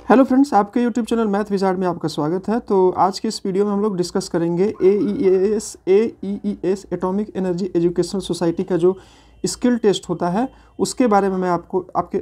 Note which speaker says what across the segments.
Speaker 1: Hello friends, आपके YouTube channel math wizard में आपका स्वागत है। तो आज के इस वीडियो में हम लोग डिस्कस करेंगे AEES atomic energy educational society का जो स्किल टेस्ट होता है उसके बारे में मैं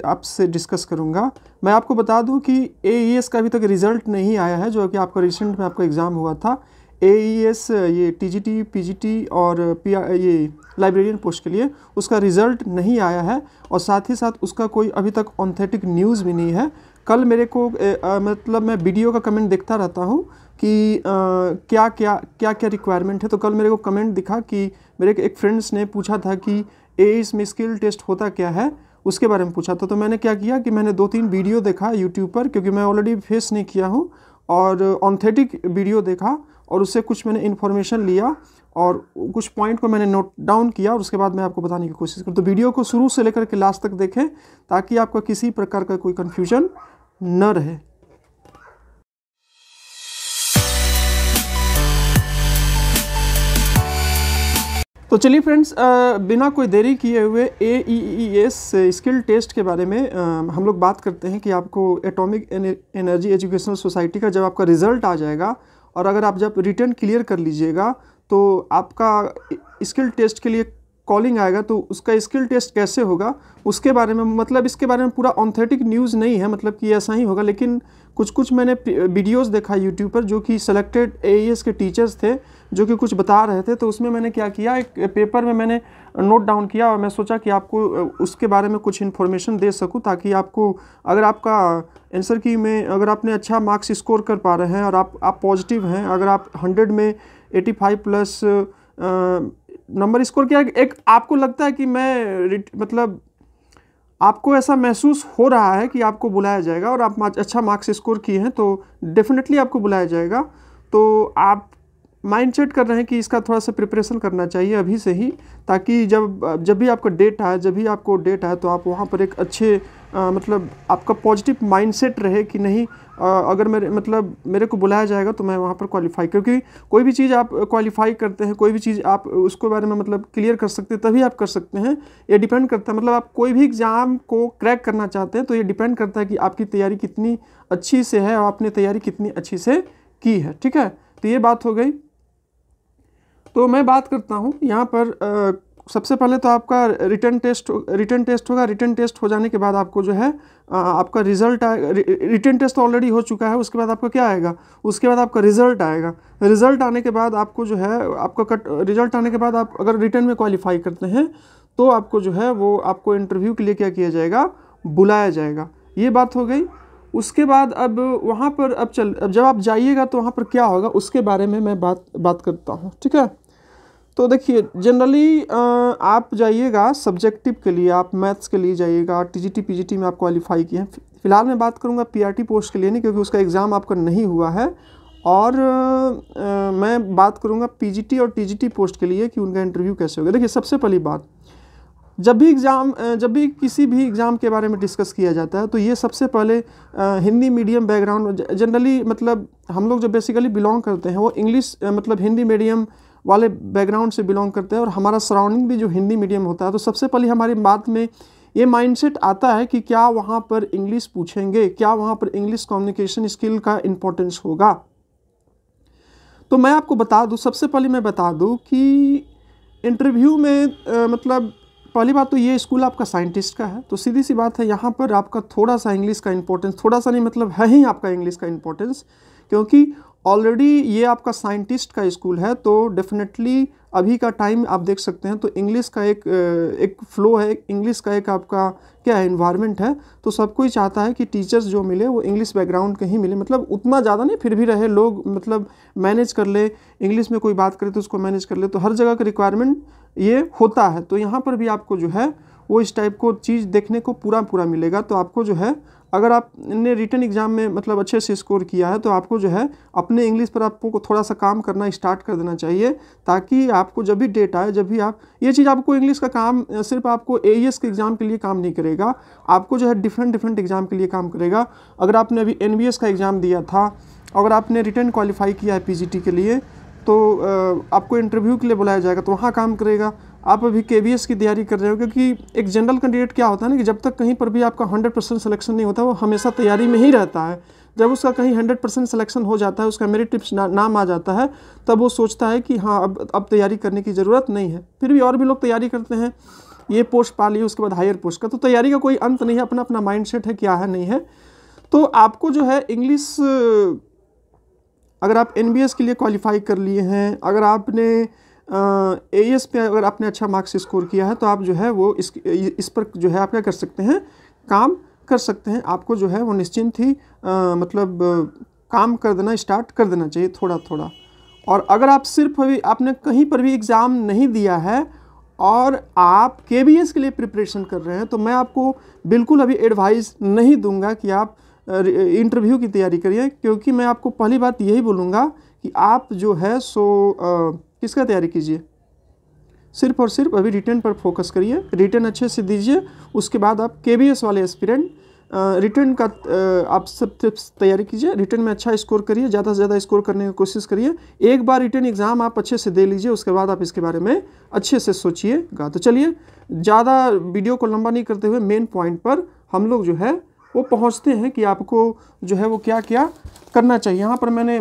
Speaker 1: आपसे डिस्कस करूंगा। मैं आपको बता दूं कि AES का अभी तक रिज़ल्ट नहीं आया है, जो कि आपका रिसेंट में आपका एग्ज़ाम हुआ था। AES ये TGT, PGT और ये लाइब्रेरियन पोस्ट के लिए उसका रिज़ल्ट नहीं आया है और साथ ही साथ उसका कोई अभी तक ऑथेंटिक न्यूज़ भी नहीं है। कल मेरे को मतलब मैं वीडियो का कमेंट देखता रहता हूँ कि क्या क्या रिक्वायरमेंट है। तो कल मेरे को कमेंट दिखा कि मेरे एक फ्रेंड्स ने पूछा था कि AES में स्किल टेस्ट होता क्या है, उसके बारे में पूछा था। तो मैंने क्या किया कि मैंने 2-3 वीडियो देखा यूट्यूब पर, क्योंकि मैं ऑलरेडी फेस नहीं किया हूँ, और ऑथेंटिक वीडियो देखा और उससे कुछ मैंने इन्फॉर्मेशन लिया और कुछ पॉइंट को मैंने नोट डाउन किया और उसके बाद मैं आपको बताने की कोशिश करूँ। तो वीडियो को शुरू से लेकर के लास्ट तक देखें ताकि आपका किसी प्रकार का कोई कन्फ्यूजन न रहे। तो चलिए फ्रेंड्स, बिना कोई देरी किए हुए AEES स्किल टेस्ट के बारे में हम लोग बात करते हैं कि आपको एटॉमिक एनर्जी एजुकेशनल सोसाइटी का जब आपका रिज़ल्ट आ जाएगा और अगर आप जब रिटर्न क्लियर कर लीजिएगा तो आपका स्किल टेस्ट के लिए कॉलिंग आएगा। तो उसका स्किल टेस्ट कैसे होगा उसके बारे में, मतलब इसके बारे में पूरा ऑथेंटिक न्यूज़ नहीं है, मतलब कि ऐसा ही होगा, लेकिन कुछ मैंने वीडियोस देखा यूट्यूब पर जो कि सेलेक्टेड AES के टीचर्स थे जो कि कुछ बता रहे थे। तो उसमें मैंने क्या किया, एक पेपर में मैंने नोट डाउन किया और मैं सोचा कि आपको उसके बारे में कुछ इन्फॉर्मेशन दे सकूं, ताकि आपको अगर आपका आंसर की में अगर आपने अच्छा मार्क्स स्कोर कर पा रहे हैं और आप पॉजिटिव हैं, अगर आप 100 में 85 प्लस नंबर स्कोर किया, एक आपको लगता है कि मैं मतलब आपको ऐसा महसूस हो रहा है कि आपको बुलाया जाएगा और आप अच्छा मार्क्स स्कोर किए हैं तो डेफिनेटली आपको बुलाया जाएगा। तो आप माइंड सेट कर रहे हैं कि इसका थोड़ा सा प्रिपरेशन करना चाहिए अभी से ही, ताकि जब भी आपका डेट आए तो आप वहाँ पर एक अच्छे मतलब आपका पॉजिटिव माइंडसेट रहे कि नहीं, अगर मेरे को बुलाया जाएगा तो मैं वहाँ पर क्वालिफाई, क्योंकि कोई भी चीज़ आप क्वालिफाई करते हैं, कोई भी चीज़ आप उसके बारे में मतलब क्लियर कर सकते हैं तभी आप कर सकते हैं। ये डिपेंड करता है, मतलब आप कोई भी एग्ज़ाम को क्रैक करना चाहते हैं तो ये डिपेंड करता है कि आपकी तैयारी कितनी अच्छी से है और आपने तैयारी कितनी अच्छी से की है। ठीक है, तो ये बात हो गई। तो मैं बात करता हूँ यहाँ पर सबसे पहले तो आपका रिटर्न टेस्ट होगा। रिटर्न टेस्ट हो जाने के बाद आपको जो है आपका रिजल्ट रिटर्न टेस्ट तो ऑलरेडी हो चुका है, उसके बाद आपका क्या आएगा, उसके बाद आपका रिजल्ट आएगा। रिजल्ट आने के बाद आपको जो है आपका रिजल्ट आने के बाद आप अगर रिटर्न में क्वालिफाई करते हैं तो आपको जो है वो आपको इंटरव्यू के लिए क्या किया जाएगा, बुलाया जाएगा। ये बात हो गई। उसके बाद अब वहाँ पर अब जब आप जाइएगा तो वहाँ पर क्या होगा उसके बारे में मैं बात करता हूँ। ठीक है, तो देखिए जनरली आप जाइएगा सब्जेक्टिव के लिए, आप मैथ्स के लिए जाइएगा। TGT PGT में आप क्वालिफाई किए हैं। फिलहाल मैं बात करूँगा PRT पोस्ट के लिए नहीं, क्योंकि उसका एग्ज़ाम आपका नहीं हुआ है, और मैं बात करूँगा PGT और TGT पोस्ट के लिए कि उनका इंटरव्यू कैसे होगा। देखिए सबसे पहली बात, जब भी किसी भी एग्ज़ाम के बारे में डिस्कस किया जाता है तो ये सबसे पहले हिंदी मीडियम बैकग्राउंड, जनरली मतलब हम लोग जो बेसिकली बिलोंग करते हैं वो इंग्लिश मतलब हिंदी मीडियम वाले बैकग्राउंड से बिलोंग करते हैं और हमारा सराउंडिंग भी जो हिंदी मीडियम होता है। तो सबसे पहले हमारी बात में ये माइंडसेट आता है कि क्या वहाँ पर इंग्लिश पूछेंगे, क्या वहाँ पर इंग्लिश कम्युनिकेशन स्किल का इम्पोर्टेंस होगा। तो मैं आपको बता दूँ, सबसे पहले मैं बता दूँ कि इंटरव्यू में मतलब पहली बात तो ये स्कूल आपका साइंटिस्ट का है, तो सीधी सी बात है यहाँ पर आपका थोड़ा सा इंग्लिश का इम्पोर्टेंस, थोड़ा सा नहीं मतलब है ही आपका इंग्लिश का इम्पोर्टेंस, क्योंकि ऑलरेडी ये आपका साइंटिस्ट का स्कूल है। तो डेफिनेटली अभी का टाइम आप देख सकते हैं तो इंग्लिश का एक फ्लो है, इंग्लिश का एक आपका क्या है इन्वायरमेंट है। तो सब कोई चाहता है कि टीचर्स जो मिले वो इंग्लिश बैकग्राउंड के ही मिले, मतलब उतना ज़्यादा नहीं फिर भी रहे, लोग मतलब मैनेज कर ले, इंग्लिश में कोई बात करे तो उसको मैनेज कर ले। तो हर जगह का रिक्वायरमेंट ये होता है। तो यहाँ पर भी आपको जो है वो इस टाइप को चीज़ देखने को पूरा मिलेगा। तो आपको जो है अगर आपने रिटन एग्ज़ाम में मतलब अच्छे से स्कोर किया है तो आपको जो है अपने इंग्लिश पर आपको थोड़ा सा काम करना स्टार्ट कर देना चाहिए, ताकि आपको जब भी डेट आए, जब भी आप ये चीज़ आपको इंग्लिश का काम सिर्फ आपको AES के एग्ज़ाम के लिए काम नहीं करेगा, आपको जो है डिफरेंट एग्ज़ाम के लिए काम करेगा। अगर आपने अभी NBS का एग्ज़ाम दिया था, अगर आपने रिटन क्वालिफाई किया है PGT के लिए, तो आपको इंटरव्यू के लिए बुलाया जाएगा तो वहाँ काम करेगा। आप अभी KBS की तैयारी कर रहे हो, क्योंकि एक जनरल कैंडिडेट क्या होता है ना कि जब तक कहीं पर भी आपका 100% सिलेक्शन नहीं होता, वो हमेशा तैयारी में ही रहता है। जब उसका कहीं 100% सिलेक्शन हो जाता है, उसका मेरिट लिस्ट नाम आ जाता है, तब वो सोचता है कि हाँ अब तैयारी करने की ज़रूरत नहीं है। फिर भी और भी लोग तैयारी करते हैं, ये पोस्ट पा ली, उसके बाद हायर पोस्ट का। तो तैयारी का कोई अंत नहीं है, अपना अपना माइंडसेट है, क्या है नहीं है। तो आपको जो है इंग्लिश, अगर आप NBS के लिए क्वालिफाई कर लिए हैं, अगर आपने AS पे अगर आपने अच्छा मार्क्स स्कोर किया है, तो आप जो है वो इस पर जो है आप क्या कर सकते हैं, काम कर सकते हैं। आपको जो है वो निश्चिंत ही मतलब काम कर देना स्टार्ट कर देना चाहिए थोड़ा थोड़ा। और अगर आप सिर्फ अभी आपने कहीं पर भी एग्ज़ाम नहीं दिया है और आप KBS के लिए प्रिपरेशन कर रहे हैं, तो मैं आपको बिल्कुल अभी एडवाइस नहीं दूंगा कि आप इंटरव्यू की तैयारी करिए, क्योंकि मैं आपको पहली बात यही बोलूँगा कि आप जो है सो किसका तैयारी कीजिए, सिर्फ और सिर्फ अभी रिटन पर फोकस करिए, रिटन अच्छे से दीजिए। उसके बाद आप KBS वाले एस्पिरेंट रिटन का आप सब तैयारी कीजिए, रिटन में अच्छा स्कोर करिए, ज़्यादा से ज़्यादा स्कोर करने की कोशिश करिए। एक बार रिटन एग्ज़ाम आप अच्छे से दे लीजिए, उसके बाद आप इसके बारे में अच्छे से सोचिएगा। तो चलिए, ज़्यादा वीडियो को लंबा नहीं करते हुए मेन पॉइंट पर हम लोग जो है वो पहुँचते हैं कि आपको जो है वो क्या क्या करना चाहिए। यहाँ पर मैंने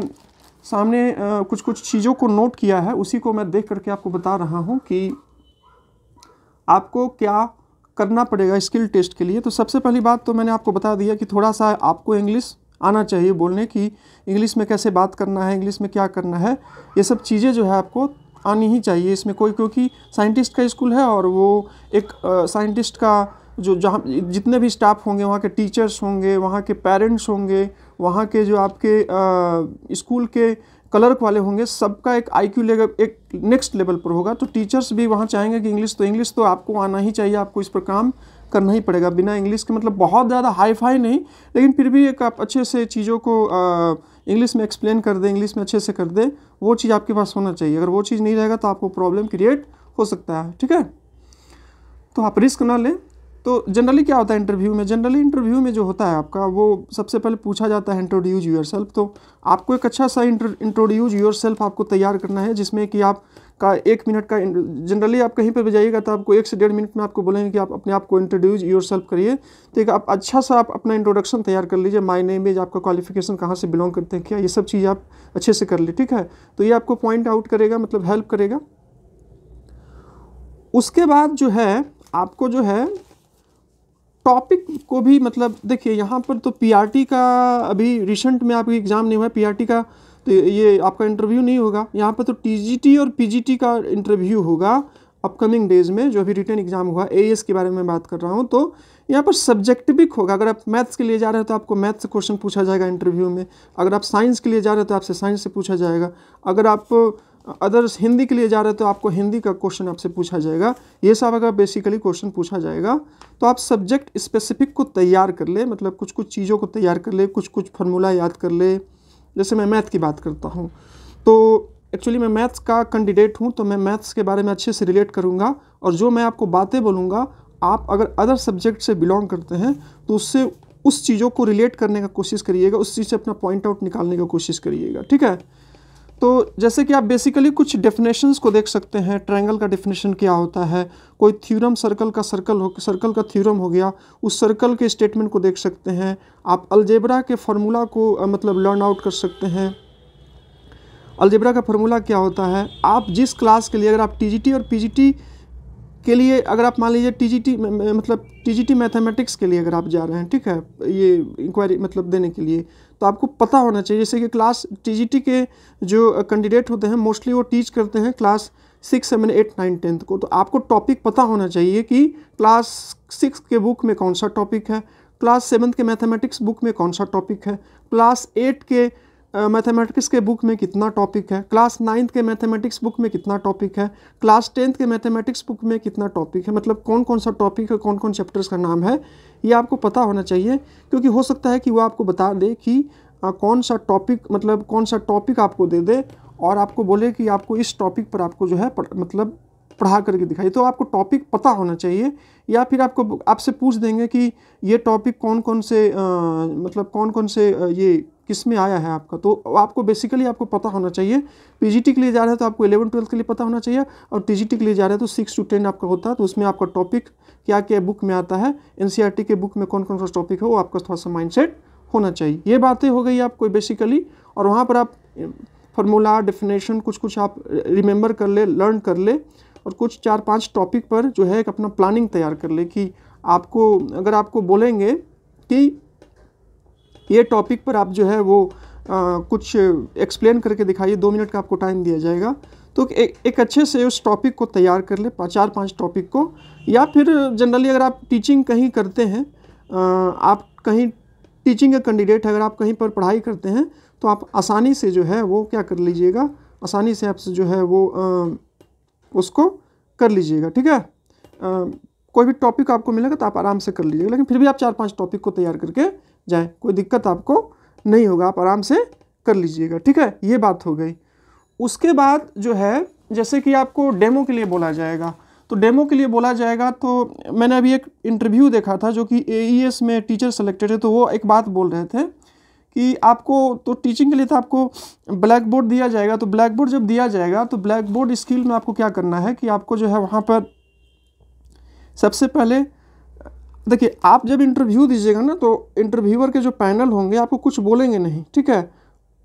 Speaker 1: सामने कुछ कुछ चीज़ों को नोट किया है, उसी को मैं देख करके आपको बता रहा हूँ कि आपको क्या करना पड़ेगा स्किल टेस्ट के लिए। तो सबसे पहली बात तो मैंने आपको बता दिया कि थोड़ा सा आपको इंग्लिश आना चाहिए बोलने की, इंग्लिश में कैसे बात करना है, इंग्लिश में क्या करना है, ये सब चीज़ें जो है आपको आनी ही चाहिए। इसमें कोई, क्योंकि साइंटिस्ट का स्कूल है और वो एक साइंटिस्ट का जो जहाँ जितने भी स्टाफ होंगे, वहाँ के टीचर्स होंगे, वहाँ के पेरेंट्स होंगे, वहाँ के जो आपके स्कूल के क्लर्क वाले होंगे, सबका एक IQ लेवल एक नेक्स्ट लेवल पर होगा। तो टीचर्स भी वहाँ चाहेंगे कि इंग्लिश तो आपको आना ही चाहिए, आपको इस पर काम करना ही पड़ेगा। बिना इंग्लिश के मतलब बहुत ज़्यादा हाई फाई नहीं, लेकिन फिर भी एक आप अच्छे से चीज़ों को इंग्लिश में एक्सप्लेन कर दें, इंग्लिश में अच्छे से कर दें, वो चीज़ आपके पास होना चाहिए। अगर वो चीज़ नहीं रहेगा तो आपको प्रॉब्लम क्रिएट हो सकता है, ठीक है। तो आप रिस्क ना लें। तो जनरली क्या होता है इंटरव्यू में, जनरली इंटरव्यू में जो होता है आपका, वो सबसे पहले पूछा जाता है इंट्रोड्यूस योरसेल्फ। तो आपको एक अच्छा सा इंट्रोड्यूस योरसेल्फ आपको तैयार करना है, जिसमें कि आपका 1 मिनट का, जनरली आप कहीं पर भी जाइएगा तो आपको 1 से 1.5 मिनट में आपको बोलेंगे कि आप अपने आप को इंट्रोड्यूस योरसेल्फ करिए। तो एक आप अच्छा सा आप अपना इंट्रोडक्शन तैयार कर लीजिए, माय नेम इज, आपका क्वालिफिकेशन कहाँ से बिलोंग करते हैं, क्या, ये सब चीज़ आप अच्छे से कर ली, ठीक है। तो ये आपको पॉइंट आउट करेगा, मतलब हेल्प करेगा। उसके बाद जो है आपको जो है टॉपिक को भी, मतलब देखिए यहाँ पर तो PRT का अभी रिसेंट में आपका एग्ज़ाम नहीं हुआ है, PRT का तो ये आपका इंटरव्यू नहीं होगा। यहाँ पर तो TGT और PGT का इंटरव्यू होगा अपकमिंग डेज़ में, जो अभी रिटन एग्ज़ाम हुआ। AS के बारे में बात कर रहा हूँ। तो यहाँ पर सब्जेक्टिविक होगा। अगर आप मैथ्स के लिए जा रहे हो तो आपको मैथ्स से क्वेश्चन पूछा जाएगा इंटरव्यू में। अगर आप साइंस के लिए जा रहे हो तो आपसे साइंस से पूछा जाएगा। अगर आप अदर्स हिंदी के लिए जा रहे हो तो आपको हिंदी का क्वेश्चन आपसे पूछा जाएगा। ये सब अगर बेसिकली क्वेश्चन पूछा जाएगा, तो आप सब्जेक्ट स्पेसिफिक को तैयार कर ले, मतलब कुछ कुछ चीज़ों को तैयार कर ले, कुछ कुछ फार्मूला याद कर ले। जैसे मैं मैथ की बात करता हूँ, तो एक्चुअली मैं मैथ्स का कैंडिडेट हूँ, तो मैं मैथ्स के बारे में अच्छे से रिलेट करूँगा। और जो मैं आपको बातें बोलूँगा, आप अगर अदर सब्जेक्ट से बिलोंग करते हैं तो उससे उस चीज़ों को रिलेट करने का कोशिश करिएगा, उस चीज़ से अपना पॉइंट आउट निकालने का कोशिश करिएगा, ठीक है। तो जैसे कि आप बेसिकली कुछ डेफिनेशंस को देख सकते हैं। ट्रायंगल का डेफिनेशन क्या होता है, कोई थ्योरम, सर्कल का थ्योरम हो गया, उस सर्कल के स्टेटमेंट को देख सकते हैं। आप अलजेब्रा के फार्मूला को मतलब लर्न आउट कर सकते हैं। अलजेब्रा का फार्मूला क्या होता है, आप जिस क्लास के लिए, अगर आप TGT और PGT के लिए, अगर आप मान लीजिए TGT मैथमेटिक्स के लिए अगर आप जा रहे हैं, ठीक है, ये इंक्वायरी मतलब देने के लिए, तो आपको पता होना चाहिए। जैसे कि क्लास TGT के जो कैंडिडेट होते हैं मोस्टली वो टीच करते हैं क्लास 6, 7, 8, 9, 10 को। तो आपको टॉपिक पता होना चाहिए कि क्लास 6 के बुक में कौन सा टॉपिक है, क्लास 7 के मैथमेटिक्स बुक में कौन सा टॉपिक है, क्लास 8 के मैथमेटिक्स के बुक में कितना टॉपिक है, क्लास 9 के मैथमेटिक्स बुक में कितना टॉपिक है, क्लास 10 के मैथमेटिक्स बुक में कितना टॉपिक है, मतलब कौन कौन सा टॉपिक है, कौन कौन चैप्टर्स का नाम है, ये आपको पता होना चाहिए। क्योंकि हो सकता है कि वो आपको बता दे कि कौन सा टॉपिक, मतलब कौन सा टॉपिक आपको दे दे और आपको बोले कि आपको इस टॉपिक पर आपको जो है मतलब पढ़ा करके दिखाई। तो आपको टॉपिक पता होना चाहिए, या फिर आपसे पूछ देंगे कि ये टॉपिक कौन कौन से ये किस में आया है आपका, तो आपको बेसिकली आपको पता होना चाहिए। पीजीटी के लिए जा रहे हैं तो आपको 11-12 के लिए पता होना चाहिए, और टीजीटी के लिए जा रहे हैं तो 6 to 10 आपका होता है, तो उसमें आपका टॉपिक क्या क्या बुक में आता है, एनसीईआरटी के बुक में कौन कौन सा टॉपिक है वो आपका थोड़ा सा माइंडसेट होना चाहिए। ये बातें हो गई आपको बेसिकली, और वहाँ पर आप फार्मूला डेफिनेशन कुछ आप रिमेंबर कर ले, लर्न कर ले, और कुछ 4-5 टॉपिक पर जो है एक अपना प्लानिंग तैयार कर ले कि आपको अगर आपको बोलेंगे कि ये टॉपिक पर आप जो है वो कुछ एक्सप्लेन करके दिखाइए, 2 मिनट का आपको टाइम दिया जाएगा, तो एक अच्छे से उस टॉपिक को तैयार कर ले, 4-5 टॉपिक को। या फिर जनरली अगर आप टीचिंग कहीं करते हैं, आप कहीं टीचिंग का कैंडिडेट है, अगर आप कहीं पर पढ़ाई करते हैं तो आप आसानी से जो है वो क्या कर लीजिएगा, आसानी से आपसे जो है वो उसको कर लीजिएगा, ठीक है। कोई भी टॉपिक आपको मिलेगा तो आप आराम से कर लीजिएगा, लेकिन फिर भी आप 4-5 टॉपिक को तैयार करके जाएं, कोई दिक्कत आपको नहीं होगा, आप आराम से कर लीजिएगा, ठीक है। ये बात हो गई। उसके बाद जो है जैसे कि आपको डेमो के लिए बोला जाएगा, तो डेमो के लिए बोला जाएगा तो मैंने अभी एक इंटरव्यू देखा था जो कि AES में टीचर सेलेक्टेड है, तो वो एक बात बोल रहे थे कि आपको तो टीचिंग के लिए तो आपको ब्लैक बोर्ड दिया जाएगा, तो ब्लैक बोर्ड जब दिया जाएगा तो ब्लैक बोर्ड स्किल में आपको क्या करना है कि आपको जो है वहाँ पर सबसे पहले देखिए, आप जब इंटरव्यू दीजिएगा ना तो इंटरव्यूअर के जो पैनल होंगे आपको कुछ बोलेंगे नहीं, ठीक है।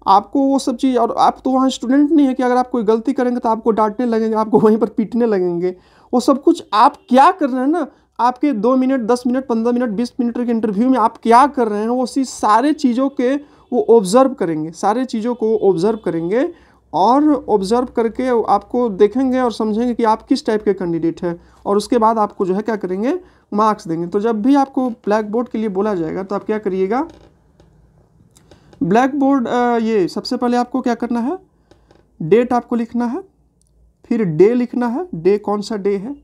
Speaker 1: आपको वो सब चीज़, और आप तो वहाँ स्टूडेंट नहीं है कि अगर आप कोई गलती करेंगे तो आपको डांटने लगेंगे, आपको वहीं पर पीटने लगेंगे। वो सब कुछ आप क्या कर रहे हैं ना, आपके 2 मिनट 10 मिनट 15 मिनट 20 मिनट के इंटरव्यू में आप क्या कर रहे हैं वो सारे चीज़ों के वो ऑब्ज़र्व करेंगे, सारे चीज़ों को ऑब्ज़र्व करेंगे, और ऑब्ज़र्व करके आपको देखेंगे और समझेंगे कि आप किस टाइप के कैंडिडेट हैं, और उसके बाद आपको जो है क्या करेंगे, मार्क्स देंगे। तो जब भी आपको ब्लैक बोर्ड के लिए बोला जाएगा तो आप क्या करिएगा, ब्लैक बोर्ड ये सबसे पहले आपको क्या करना है, डेट आपको लिखना है, फिर डे लिखना है, डे कौन सा डे है,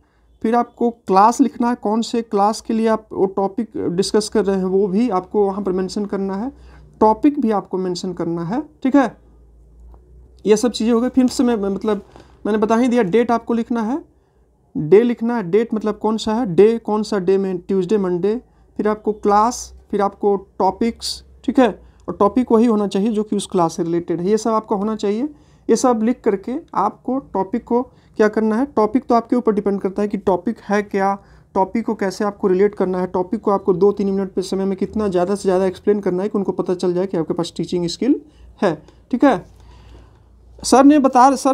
Speaker 1: फिर आपको क्लास लिखना है, कौन से क्लास के लिए आप वो टॉपिक डिस्कस कर रहे हैं वो भी आपको वहाँ पर मेंशन करना है, टॉपिक भी आपको मेंशन करना है, ठीक है। ये सब चीज़ें हो गई। फिर से मैंने बता ही दिया, डेट आपको लिखना है, डे लिखना है, डेट मतलब कौन सा है, डे कौन सा डे में, ट्यूसडे मंडे, फिर आपको क्लास, फिर आपको टॉपिक्स, ठीक है, और टॉपिक वही होना चाहिए जो कि उस क्लास से रिलेटेड है, ये सब आपका होना चाहिए। ये सब लिख करके आपको टॉपिक को क्या करना है, टॉपिक तो आपके ऊपर डिपेंड करता है कि टॉपिक है क्या, टॉपिक को कैसे आपको रिलेट करना है, टॉपिक को आपको 2-3 मिनट पे समय में कितना ज़्यादा से ज़्यादा एक्सप्लेन करना है कि उनको पता चल जाए कि आपके पास टीचिंग स्किल है, ठीक है। सर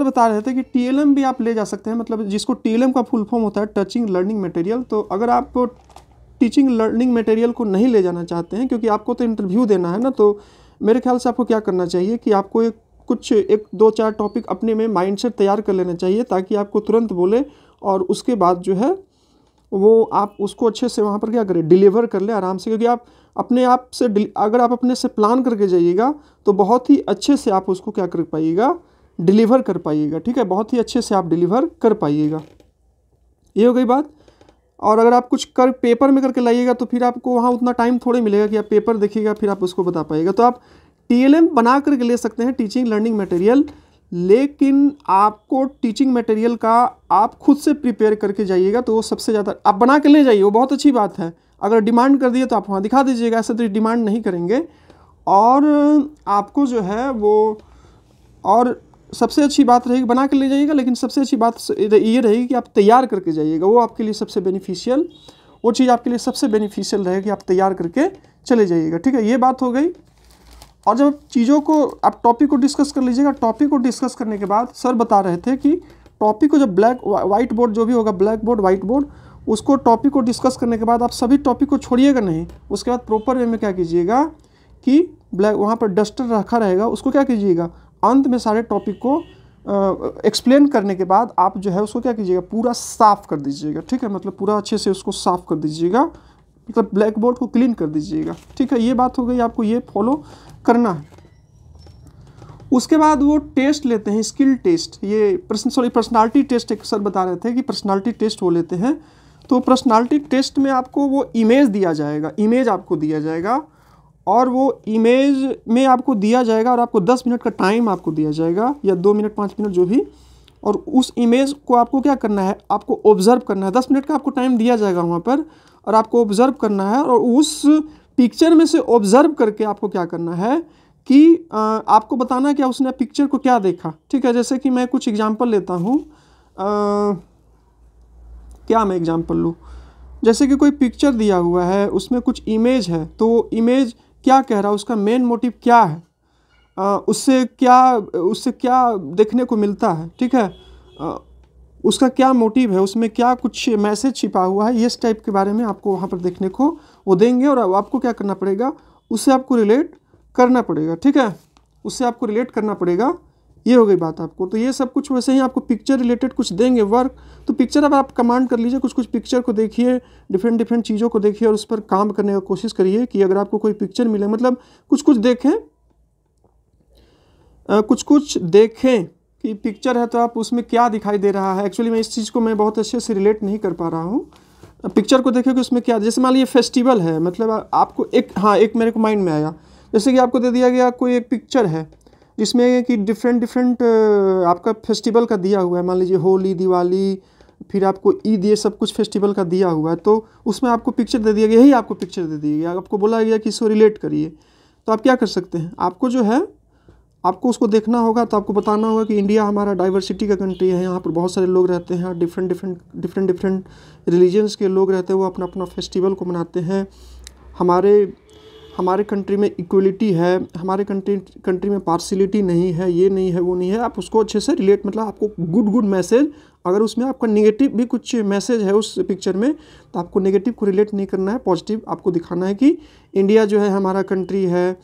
Speaker 1: बता रहे थे कि TLM भी आप ले जा सकते हैं, मतलब जिसको TLM का फुल फॉर्म होता है टीचिंग लर्निंग मटेरियल। तो अगर आप टीचिंग लर्निंग मटेरियल को नहीं ले जाना चाहते हैं, क्योंकि आपको तो इंटरव्यू देना है ना, तो मेरे ख्याल से आपको क्या करना चाहिए कि आपको एक 2-4 टॉपिक अपने में माइंडसेट तैयार कर लेना चाहिए, ताकि आपको तुरंत बोले, और उसके बाद जो है वो आप उसको अच्छे से वहाँ पर क्या करें, डिलीवर कर ले आराम से। क्योंकि आप अपने आप से अगर आप अपने से प्लान करके जाइएगा तो बहुत ही अच्छे से आप उसको क्या कर पाइएगा, डिलीवर कर पाइएगा, ठीक है, बहुत ही अच्छे से आप डिलीवर कर पाइएगा। ये हो गई बात। और अगर आप कुछ पेपर में करके लाइएगा तो फिर आपको वहाँ उतना टाइम थोड़ी मिलेगा कि आप पेपर देखिएगा फिर आप उसको बता पाइएगा। तो आप TLM बना करके ले सकते हैं, टीचिंग लर्निंग मटेरियल, लेकिन आपको टीचिंग मटेरियल का आप खुद से प्रिपेयर करके जाइएगा तो वो सबसे ज़्यादा आप बना के ले जाइए, वो बहुत अच्छी बात है। अगर डिमांड कर दिए तो आप वहाँ दिखा दीजिएगा, ऐसे तो डिमांड नहीं करेंगे। और आपको जो है वो, और सबसे अच्छी बात रहेगी बना के ले जाइएगा, लेकिन सबसे अच्छी बात ये रहेगी कि आप तैयार करके जाइएगा, वो आपके लिए सबसे बेनिफिशियल, वो चीज़ आपके लिए सबसे बेनिफिशियल रहेगी कि आप तैयार करके चले जाइएगा, ठीक है। ये बात हो गई। और जब चीज़ों को आप टॉपिक को डिस्कस कर लीजिएगा, टॉपिक को डिस्कस करने के बाद सर बता रहे थे कि टॉपिक को जब वाइट बोर्ड जो भी होगा, ब्लैक बोर्ड वाइट बोर्ड, उसको टॉपिक को डिस्कस करने के बाद आप सभी टॉपिक को छोड़िएगा नहीं, उसके बाद प्रॉपर वे में क्या कीजिएगा कि वहाँ पर डस्टर रखा रहेगा, उसको क्या कीजिएगा, अंत में सारे टॉपिक को एक्सप्लेन करने के बाद आप जो है उसको क्या कीजिएगा, पूरा साफ़ कर दीजिएगा, ठीक है, मतलब पूरा अच्छे से उसको साफ़ कर दीजिएगा, मतलब ब्लैक बोर्ड को क्लीन कर दीजिएगा, ठीक है। ये बात हो गई, आपको ये फॉलो करना है। उसके बाद वो टेस्ट लेते हैं, स्किल टेस्ट, ये पर्सनालिटी टेस्ट, एक सर बता रहे थे कि पर्सनालिटी टेस्ट वो लेते हैं। तो पर्सनालिटी टेस्ट में आपको वो इमेज दिया जाएगा, इमेज आपको दिया जाएगा, और वो इमेज में आपको दिया जाएगा, और आपको 10 मिनट का टाइम आपको दिया जाएगा, या 2 मिनट 5 मिनट जो भी, और उस इमेज को आपको क्या करना है, आपको ऑब्जर्व करना है। 10 मिनट का आपको टाइम दिया जाएगा वहाँ पर, और आपको ऑब्जर्व करना है, और उस पिक्चर में से ऑब्जर्व करके आपको क्या करना है कि आपको बताना क्या उसने पिक्चर को क्या देखा। ठीक है, जैसे कि मैं कुछ एग्जांपल लेता हूँ। क्या मैं एग्जांपल लूँ, जैसे कि कोई पिक्चर दिया हुआ है, उसमें कुछ इमेज है, तो इमेज क्या कह रहा है, उसका मेन मोटिव क्या है, उससे क्या देखने को मिलता है। ठीक है, उसका क्या मोटिव है, उसमें क्या कुछ मैसेज छिपा हुआ है, ये इस टाइप के बारे में आपको वहाँ पर देखने को वो देंगे। और आपको क्या करना पड़ेगा, उससे आपको रिलेट करना पड़ेगा। ठीक है, उससे आपको रिलेट करना पड़ेगा। ये हो गई बात आपको। तो ये सब कुछ वैसे ही आपको पिक्चर रिलेटेड कुछ देंगे वर्क। तो पिक्चर अब आप कमांड कर लीजिए, कुछ कुछ पिक्चर को देखिए, डिफरेंट चीज़ों को देखिए और उस पर काम करने का कोशिश करिए कि अगर आपको कोई पिक्चर मिले, मतलब कुछ कुछ देखें कि पिक्चर है तो आप उसमें क्या दिखाई दे रहा है। एक्चुअली मैं इस चीज़ को मैं बहुत अच्छे से रिलेट नहीं कर पा रहा हूँ। पिक्चर को देखिए कि उसमें क्या, जैसे मान लीजिए फेस्टिवल है, मतलब आपको एक मेरे को माइंड में आया, जैसे कि आपको दे दिया गया कोई एक पिक्चर है जिसमें कि डिफरेंट आपका फेस्टिवल का दिया हुआ है, मान लीजिए होली, दिवाली, फिर आपको ईद, ये सब कुछ फेस्टिवल का दिया हुआ है। तो उसमें आपको पिक्चर दे दिया गया, यही आपको पिक्चर दे दिया गया, आपको बोला गया कि इसको रिलेट करिए। तो आप क्या कर सकते हैं, आपको जो है आपको उसको देखना होगा। तो आपको बताना होगा कि इंडिया हमारा डाइवर्सिटी का कंट्री है, यहाँ पर बहुत सारे लोग रहते हैं, डिफरेंट रिलीजन्स के लोग रहते हैं, वो अपना अपना फेस्टिवल को मनाते हैं। हमारे कंट्री में इक्वलिटी है, हमारे कंट्री में पार्शियलिटी नहीं है, ये नहीं है, वो नहीं है। आप उसको अच्छे से रिलेट, मतलब आपको गुड मैसेज, अगर उसमें आपका नेगेटिव भी कुछ मैसेज है उस पिक्चर में, तो आपको नेगेटिव को रिलेट नहीं करना है, पॉजिटिव आपको दिखाना है कि इंडिया जो है हमारा कंट्री है,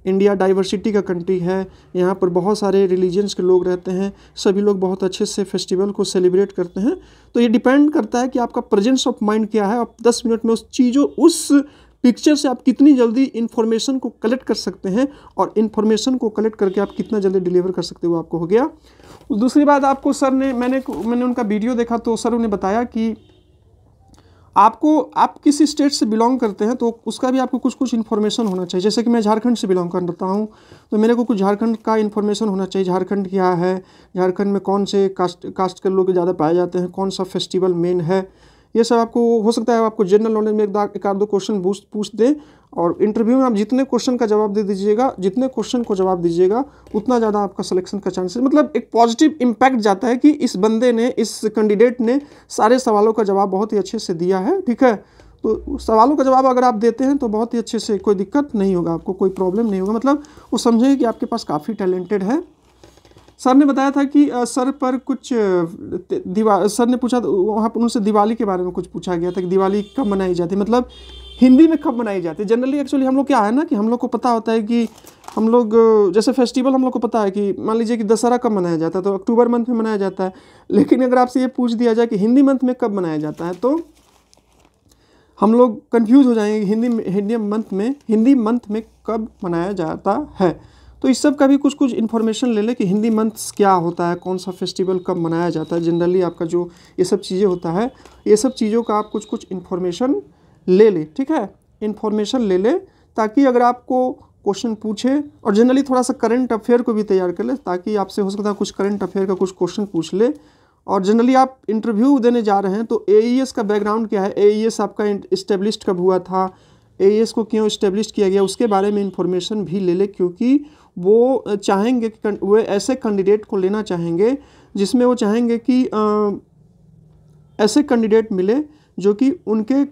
Speaker 1: इंडिया डाइवर्सिटी का कंट्री है, यहाँ पर बहुत सारे रिलीजन्स के लोग रहते हैं, सभी लोग बहुत अच्छे से फेस्टिवल को सेलिब्रेट करते हैं। तो ये डिपेंड करता है कि आपका प्रेजेंस ऑफ माइंड क्या है। आप 10 मिनट में उस पिक्चर से आप कितनी जल्दी इन्फॉर्मेशन को कलेक्ट कर सकते हैं, और इन्फॉर्मेशन को कलेक्ट करके आप कितना जल्दी डिलीवर कर सकते हो, आपको हो गया। दूसरी बात, आपको सर ने मैंने उनका वीडियो देखा, तो सर ने बताया कि आप किस स्टेट से बिलोंग करते हैं, तो उसका भी आपको कुछ कुछ इन्फॉर्मेशन होना चाहिए। जैसे कि मैं झारखंड से बिलोंग करता हूँ, तो मेरे को कुछ झारखंड का इन्फॉर्मेशन होना चाहिए। झारखंड क्या है, झारखंड में कौन से कास्ट के लोग ज़्यादा पाए जाते हैं, कौन सा फेस्टिवल मेन है, ये सब आपको हो सकता है आपको जनरल नॉलेज में एक आध दो क्वेश्चन पूछ दे। और इंटरव्यू में आप जितने क्वेश्चन का जवाब जितने क्वेश्चन को जवाब दीजिएगा, उतना ज़्यादा आपका सिलेक्शन का चांसेस, मतलब एक पॉजिटिव इम्पैक्ट जाता है कि इस बंदे ने, इस कैंडिडेट ने सारे सवालों का जवाब बहुत ही अच्छे से दिया है। ठीक है, तो सवालों का जवाब अगर आप देते हैं तो बहुत ही अच्छे से, कोई दिक्कत नहीं होगा, आपको कोई प्रॉब्लम नहीं होगा, मतलब वो समझेंगे कि आपके पास काफ़ी टैलेंटेड है। सर ने बताया था कि सर पर कुछ सर ने पूछा, वहाँ पर उनसे दिवाली के बारे में कुछ पूछा गया था कि दिवाली कब मनाई जाती है, मतलब हिंदी में कब मनाई जाती है। जनरली एक्चुअली हम लोग क्या है ना कि हम लोग को पता होता है कि हम लोग जैसे फेस्टिवल हम लोग को पता है कि मान लीजिए कि दशहरा कब मनाया जाता है, तो अक्टूबर मंथ में मनाया जाता है। लेकिन अगर आपसे ये पूछ दिया जाए कि हिंदी मंथ में कब मनाया जाता है, तो हम लोग कंफ्यूज हो जाएंगे हिंदी मंथ में कब मनाया जाता है। तो इस सब का भी कुछ कुछ इन्फॉर्मेशन ले ले कि हिंदी मंथ्स क्या होता है, कौन सा फेस्टिवल कब मनाया जाता है। जनरली आपका जो ये सब चीज़ें होता है, ये सब चीज़ों का आप कुछ कुछ इन्फॉर्मेशन ले ले। ठीक है, इन्फॉर्मेशन ले ले, ताकि अगर आपको क्वेश्चन पूछे, और जनरली थोड़ा सा करंट अफेयर को भी तैयार कर ले, ताकि आपसे हो सकता है कुछ करंट अफेयर का कुछ क्वेश्चन पूछ ले। और जनरली आप इंटरव्यू देने जा रहे हैं, तो AES का बैकग्राउंड क्या है, AES आपका इस्टेब्लिश कब हुआ था, AES को क्यों इस्टेब्लिश किया गया, उसके बारे में इंफॉर्मेशन भी ले ले। क्योंकि वो चाहेंगे कि वो ऐसे कैंडिडेट को लेना चाहेंगे जिसमें वो चाहेंगे कि ऐसे कैंडिडेट मिले जो कि उनके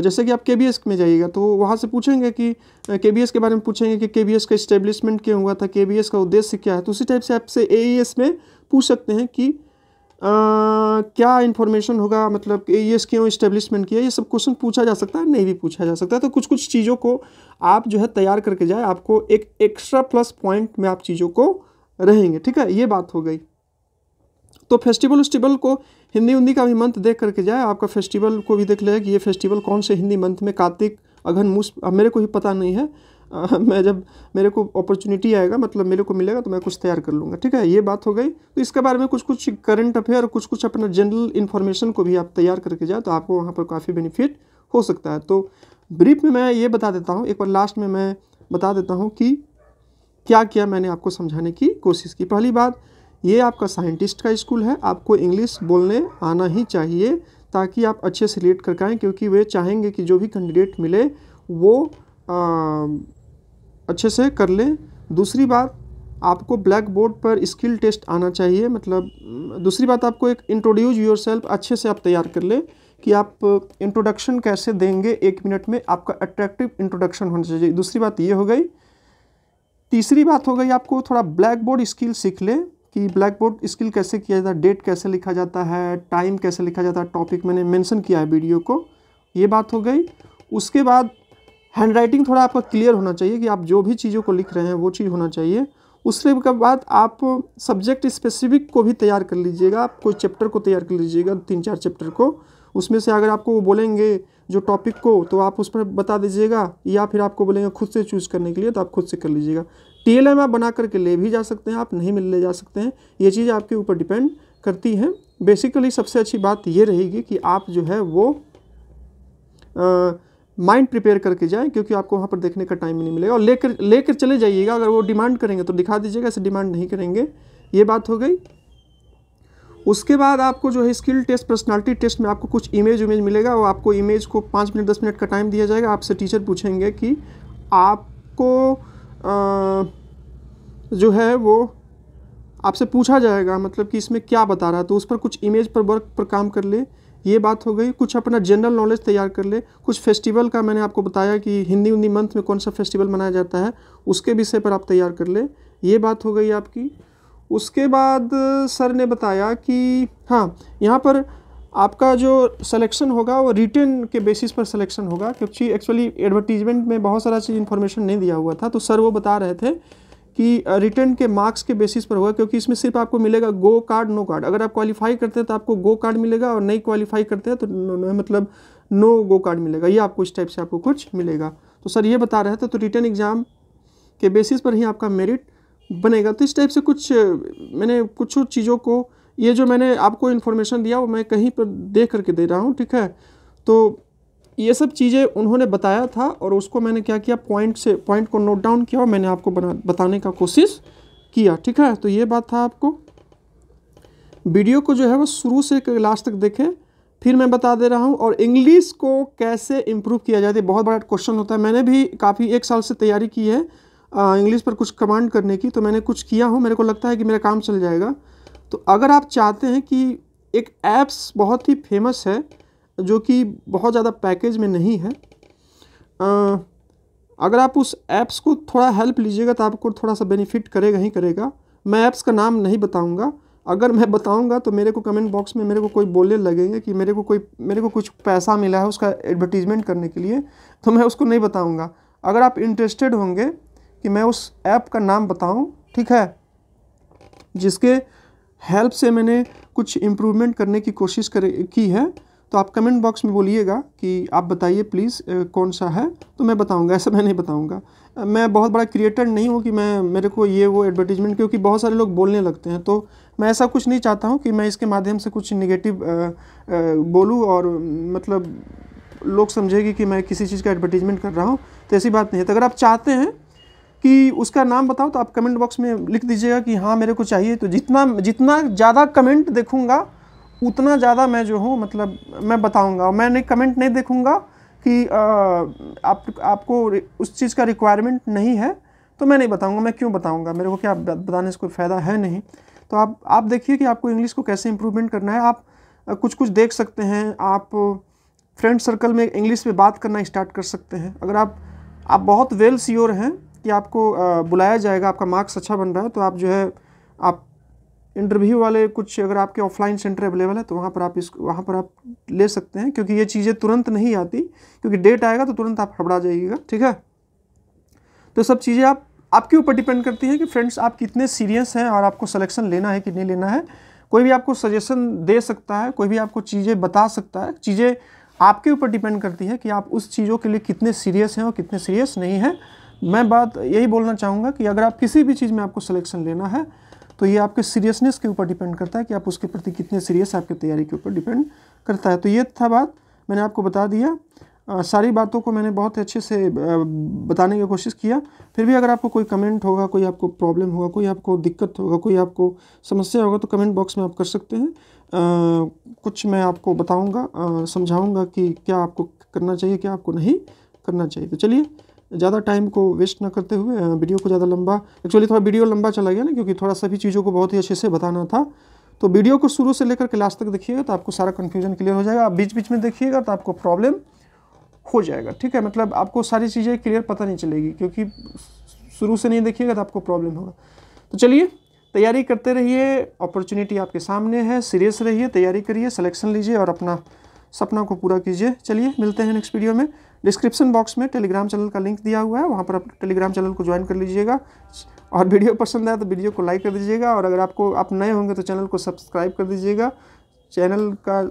Speaker 1: जैसे कि आप KBS में जाइएगा, तो वहाँ से पूछेंगे कि KBS के बारे में पूछेंगे कि KBS का इस्टेब्लिशमेंट क्यों हुआ था, KBS का उद्देश्य क्या है। तो उसी टाइप से आपसे AES में पूछ सकते हैं कि क्या इन्फॉर्मेशन होगा, मतलब AES क्यों इस्टेब्लिशमेंट किया, ये सब क्वेश्चन पूछा जा सकता है, नहीं भी पूछा जा सकता है। तो कुछ कुछ चीज़ों को आप जो है तैयार करके जाए, आपको एक एक्स्ट्रा प्लस पॉइंट में आप चीज़ों को रहेंगे। ठीक है, ये बात हो गई। तो फेस्टिवल को हिंदी का भी मंथ देख करके जाए, आपका फेस्टिवल को भी देख लेगा कि ये फेस्टिवल कौन से हिंदी मंथ में, कार्तिक, अघन, मूस, मेरे को भी पता नहीं है। मैं जब मेरे को अपॉर्चुनिटी आएगा, मतलब मेरे को मिलेगा, तो मैं कुछ तैयार कर लूँगा। ठीक है, ये बात हो गई। तो इसके बारे में कुछ कुछ करंट अफेयर, कुछ कुछ अपना जनरल इन्फॉर्मेशन को भी आप तैयार करके जाए, तो आपको वहाँ पर काफ़ी बेनिफिट हो सकता है। तो ब्रीफ में मैं ये बता देता हूँ, एक बार लास्ट में मैं बता देता हूँ कि क्या क्या मैंने आपको समझाने की कोशिश की। पहली बात, ये आपका साइंटिस्ट का स्कूल है, आपको इंग्लिश बोलने आना ही चाहिए, ताकि आप अच्छे से रीड कर पाएँ। क्योंकि वे चाहेंगे कि जो भी कैंडिडेट मिले वो अच्छे से कर ले, दूसरी बात, आपको ब्लैक बोर्ड पर स्किल टेस्ट आना चाहिए। मतलब दूसरी बात, आपको एक इंट्रोड्यूस योरसेल्फ अच्छे से आप तैयार कर ले कि आप इंट्रोडक्शन कैसे देंगे 1 मिनट में, आपका अट्रैक्टिव इंट्रोडक्शन होना चाहिए। दूसरी बात ये हो गई। तीसरी बात हो गई, आपको थोड़ा ब्लैक बोर्ड स्किल सीख ले कि ब्लैक बोर्ड स्किल कैसे किया जाता है, डेट कैसे लिखा जाता है, टाइम कैसे लिखा जाता है, टॉपिक मैंने मेंशन किया है वीडियो को, ये बात हो गई। उसके बाद हैंड राइटिंग थोड़ा आपका क्लियर होना चाहिए कि आप जो भी चीज़ों को लिख रहे हैं वो चीज़ होना चाहिए। उसके बाद आप सब्जेक्ट स्पेसिफिक को भी तैयार कर लीजिएगा। आप कोई चैप्टर को तैयार कर लीजिएगा, 3-4 चैप्टर को। उसमें से अगर आपको वो बोलेंगे जो टॉपिक को, तो आप उस पर बता दीजिएगा, या फिर आपको बोलेंगे खुद से चूज़ करने के लिए, तो आप खुद से कर लीजिएगा। TLM आप बना करके ले भी जा सकते हैं, आप नहीं ले जा सकते हैं, ये चीज़ आपके ऊपर डिपेंड करती है। बेसिकली सबसे अच्छी बात ये रहेगी कि आप जो है वो माइंड प्रिपेयर करके जाएं, क्योंकि आपको वहाँ पर देखने का टाइम नहीं मिलेगा। और लेकर चले जाइएगा। अगर वो डिमांड करेंगे तो दिखा दीजिएगा, ऐसे डिमांड नहीं करेंगे। ये बात हो गई। उसके बाद आपको जो है स्किल टेस्ट, पर्सनालिटी टेस्ट में आपको कुछ इमेज मिलेगा। और आपको इमेज को 5 मिनट 10 मिनट का टाइम दिया जाएगा। आपसे टीचर पूछेंगे कि आपको जो है वो आपसे पूछा जाएगा, मतलब कि इसमें क्या बता रहा है, तो उस पर कुछ इमेज पर वर्क पर काम कर ले। ये बात हो गई। कुछ अपना जनरल नॉलेज तैयार कर ले। कुछ फेस्टिवल का मैंने आपको बताया कि हिंदी मंथ में कौन सा फेस्टिवल मनाया जाता है, उसके विषय पर आप तैयार कर ले। ये बात हो गई आपकी। उसके बाद सर ने बताया कि हाँ, यहाँ पर आपका जो सिलेक्शन होगा वो रिटन के बेसिस पर सिलेक्शन होगा, क्योंकि एक्चुअली एडवर्टीजमेंट में बहुत सारा चीज़ इन्फॉर्मेशन नहीं दिया हुआ था। तो सर वो बता रहे थे कि रिटर्न के मार्क्स के बेसिस पर होगा, क्योंकि इसमें सिर्फ आपको मिलेगा गो कार्ड, नो कार्ड। अगर आप क्वालिफाई करते हैं तो आपको गो कार्ड मिलेगा, और नहीं क्वालिफाई करते हैं तो मतलब नो गो कार्ड मिलेगा। ये आपको इस टाइप से आपको कुछ मिलेगा। तो सर ये बता रहे थे, तो रिटर्न एग्ज़ाम के बेसिस पर ही आपका मेरिट बनेगा। तो इस टाइप से कुछ मैंने कुछ चीज़ों को, ये जो मैंने आपको इन्फॉर्मेशन दिया वो मैं कहीं पर देख करके दे रहा हूँ, ठीक है। तो ये सब चीज़ें उन्होंने बताया था, और उसको मैंने क्या किया, पॉइंट को नोट डाउन किया और मैंने आपको बताने का कोशिश किया, ठीक है। तो ये बात था। आपको वीडियो को जो है वो शुरू से लास्ट तक देखें, फिर मैं बता दे रहा हूँ। और इंग्लिश को कैसे इम्प्रूव किया जाए, बहुत बड़ा क्वेश्चन होता है। मैंने भी काफ़ी 1 साल से तैयारी की है इंग्लिश पर कुछ कमांड करने की, तो मैंने कुछ किया हूँ, मेरे को लगता है कि मेरा काम चल जाएगा। तो अगर आप चाहते हैं कि एक ऐप्स बहुत ही फेमस है जो कि बहुत ज़्यादा पैकेज में नहीं है, अगर आप उस ऐप्स को थोड़ा हेल्प लीजिएगा तो आपको थोड़ा सा बेनिफिट करेगा ही करेगा। मैं ऐप्स का नाम नहीं बताऊंगा। अगर मैं बताऊंगा तो मेरे को कमेंट बॉक्स में मेरे को कोई बोलने लगेंगे कि मेरे को कुछ पैसा मिला है उसका एडवर्टीजमेंट करने के लिए, तो मैं उसको नहीं बताऊँगा। अगर आप इंटरेस्टेड होंगे कि मैं उस ऐप का नाम बताऊं, ठीक है, जिसके हेल्प से मैंने कुछ इम्प्रूवमेंट करने की कोशिश की है, तो आप कमेंट बॉक्स में बोलिएगा कि आप बताइए प्लीज़ कौन सा है, तो मैं बताऊंगा। ऐसा मैं नहीं बताऊंगा। मैं बहुत बड़ा क्रिएटर नहीं हूँ कि मेरे को ये वो एडवर्टीजमेंट, क्योंकि बहुत सारे लोग बोलने लगते हैं, तो मैं ऐसा कुछ नहीं चाहता हूँ कि मैं इसके माध्यम से कुछ निगेटिव बोलूँ और मतलब लोग समझेगी कि मैं किसी चीज़ का एडवर्टीजमेंट कर रहा हूँ। तो ऐसी बात नहीं है। तो अगर आप चाहते हैं कि उसका नाम बताओ तो आप कमेंट बॉक्स में लिख दीजिएगा कि हाँ मेरे को चाहिए। तो जितना ज़्यादा कमेंट देखूँगा उतना ज़्यादा मैं जो हूँ मतलब मैं बताऊँगा। और मैं कमेंट नहीं देखूँगा कि आपको उस चीज़ का रिक्वायरमेंट नहीं है तो मैं नहीं बताऊँगा। मैं क्यों बताऊँगा, मेरे को क्या बताने से कोई फ़ायदा है नहीं। तो आप देखिए कि आपको इंग्लिश को कैसे इम्प्रूवमेंट करना है। आप कुछ देख सकते हैं। आप फ्रेंड सर्कल में इंग्लिश में बात करना स्टार्ट कर सकते हैं। अगर आप बहुत वेल श्योर हैं कि आपको बुलाया जाएगा, आपका मार्क्स अच्छा बन रहा है, तो आप जो है आप इंटरव्यू वाले कुछ अगर आपके ऑफलाइन सेंटर अवेलेबल है तो वहाँ पर आप ले सकते हैं, क्योंकि ये चीज़ें तुरंत नहीं आती, क्योंकि डेट आएगा तो तुरंत आप हड़बड़ा जाइएगा, ठीक है। तो सब चीज़ें आपके ऊपर डिपेंड करती हैं कि फ्रेंड्स आप कितने सीरियस हैं और आपको सिलेक्शन लेना है कि नहीं लेना है। कोई भी आपको सजेशन दे सकता है, कोई भी आपको चीज़ें बता सकता है। चीज़ें आपके ऊपर डिपेंड करती है कि आप उस चीज़ों के लिए कितने सीरियस हैं और कितने सीरियस नहीं हैं। मैं बात यही बोलना चाहूँगा कि अगर आप किसी भी चीज़ में आपको सिलेक्शन लेना है तो ये आपके सीरियसनेस के ऊपर डिपेंड करता है कि आप उसके प्रति कितने सीरियस, आपकी तैयारी के ऊपर डिपेंड करता है। तो ये था बात, मैंने आपको बता दिया। सारी बातों को मैंने बहुत अच्छे से बताने की कोशिश किया। फिर भी अगर आपको कोई कमेंट होगा, कोई आपको प्रॉब्लम होगा, कोई आपको दिक्कत होगा, कोई आपको समस्या होगा तो कमेंट बॉक्स में आप कर सकते हैं। कुछ मैं आपको बताऊंगा, समझाऊंगा कि क्या आपको करना चाहिए, क्या आपको नहीं करना चाहिए। तो चलिए ज़्यादा टाइम को वेस्ट ना करते हुए वीडियो को ज़्यादा लंबा, एक्चुअली थोड़ा वीडियो लंबा चला गया ना, क्योंकि थोड़ा सभी चीज़ों को बहुत ही अच्छे से बताना था। तो वीडियो को शुरू से लेकर के लास्ट तक देखिएगा तो आपको सारा कन्फ्यूजन क्लियर हो जाएगा। आप बीच बीच में देखिएगा तो आपको प्रॉब्लम हो जाएगा, ठीक है। मतलब आपको सारी चीज़ें क्लियर पता नहीं चलेगी, क्योंकि शुरू से नहीं देखिएगा तो आपको प्रॉब्लम होगा। तो चलिए तैयारी करते रहिए, अपॉर्चुनिटी आपके सामने है, सीरियस रहिए, तैयारी करिए, सिलेक्शन लीजिए और अपना सपना को पूरा कीजिए। चलिए मिलते हैं नेक्स्ट वीडियो में। डिस्क्रिप्शन बॉक्स में टेलीग्राम चैनल का लिंक दिया हुआ है, वहाँ पर आप टेलीग्राम चैनल को ज्वाइन कर लीजिएगा। और वीडियो पसंद आया तो वीडियो को लाइक कर दीजिएगा, और अगर आप नए होंगे तो चैनल को सब्सक्राइब कर दीजिएगा। चैनल का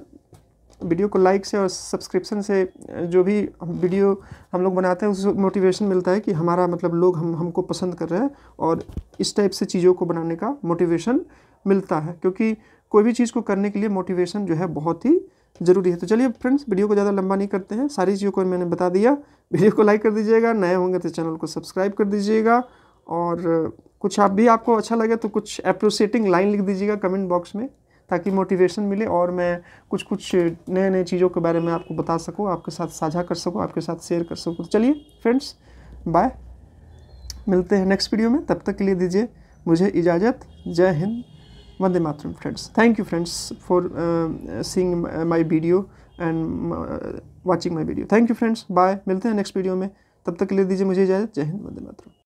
Speaker 1: वीडियो को लाइक से और सब्सक्रिप्शन से जो भी वीडियो हम लोग बनाते हैं उससे मोटिवेशन मिलता है कि हमारा मतलब लोग हमको पसंद कर रहे हैं, और इस टाइप से चीज़ों को बनाने का मोटिवेशन मिलता है, क्योंकि कोई भी चीज़ को करने के लिए मोटिवेशन जो है बहुत ही ज़रूरी है। तो चलिए फ्रेंड्स, वीडियो को ज़्यादा लंबा नहीं करते हैं, सारी चीज़ों को मैंने बता दिया। वीडियो को लाइक कर दीजिएगा, नए होंगे तो चैनल को सब्सक्राइब कर दीजिएगा, और कुछ आपको अच्छा लगे तो कुछ अप्रिशिएटिंग लाइन लिख दीजिएगा कमेंट बॉक्स में, ताकि मोटिवेशन मिले और मैं कुछ नए चीज़ों के बारे में आपको बता सकूँ, आपके साथ साझा कर सकूँ, आपके साथ शेयर कर सकूँ। तो चलिए फ्रेंड्स, बाय, मिलते हैं नेक्स्ट वीडियो में। तब तक के लिए दीजिए मुझे इजाज़त। जय Hind, Vande Mataram friends. Thank you friends for seeing my video and watching my video. Thank you friends, bye, मिलते हैं नेक्स्ट वीडियो में। तब तक के लिए दीजिए मुझे इजाज़त। जय हिंद, वंदे मातरम।